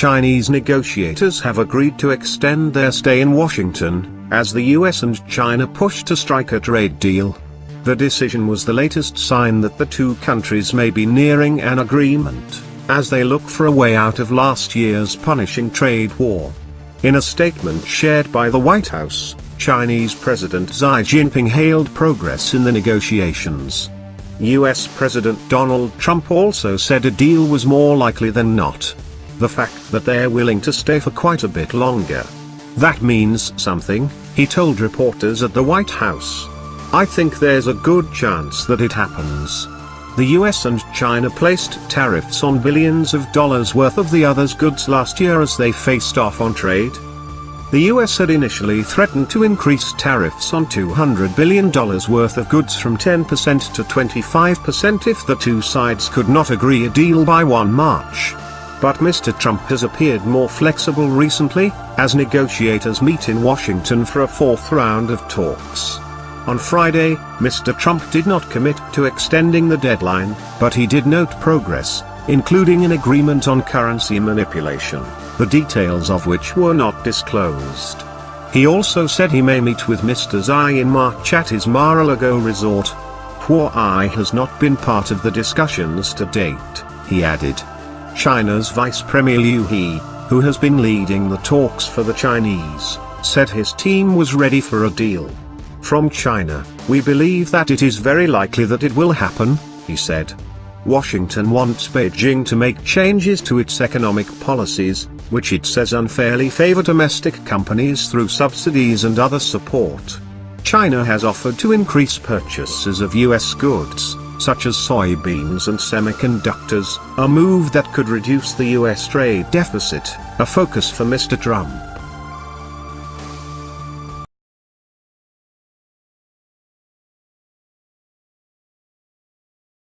Chinese negotiators have agreed to extend their stay in Washington, as the US and China push to strike a trade deal. The decision was the latest sign that the two countries may be nearing an agreement, as they look for a way out of last year's punishing trade war. In a statement shared by the White House, Chinese President Xi Jinping hailed progress in the negotiations. US President Donald Trump also said a deal was more likely than not. The fact that they're willing to stay for quite a bit longer. That means something, he told reporters at the White House. I think there's a good chance that it happens. The US and China placed tariffs on billions of dollars worth of the other's goods last year as they faced off on trade. The US had initially threatened to increase tariffs on $200 billion worth of goods from 10% to 25% if the two sides could not agree a deal by 1 March. But Mr. Trump has appeared more flexible recently, as negotiators meet in Washington for a fourth round of talks. On Friday, Mr. Trump did not commit to extending the deadline, but he did note progress, including an agreement on currency manipulation, the details of which were not disclosed. He also said he may meet with Mr. Xi in March at his Mar-a-Lago resort. Huawei has not been part of the discussions to date, he added. China's Vice Premier Liu He, who has been leading the talks for the Chinese, said his team was ready for a deal. From China, we believe that it is very likely that it will happen, he said. Washington wants Beijing to make changes to its economic policies, which it says unfairly favor domestic companies through subsidies and other support. China has offered to increase purchases of US goods, such as soybeans and semiconductors, a move that could reduce the US trade deficit, a focus for Mr. Trump.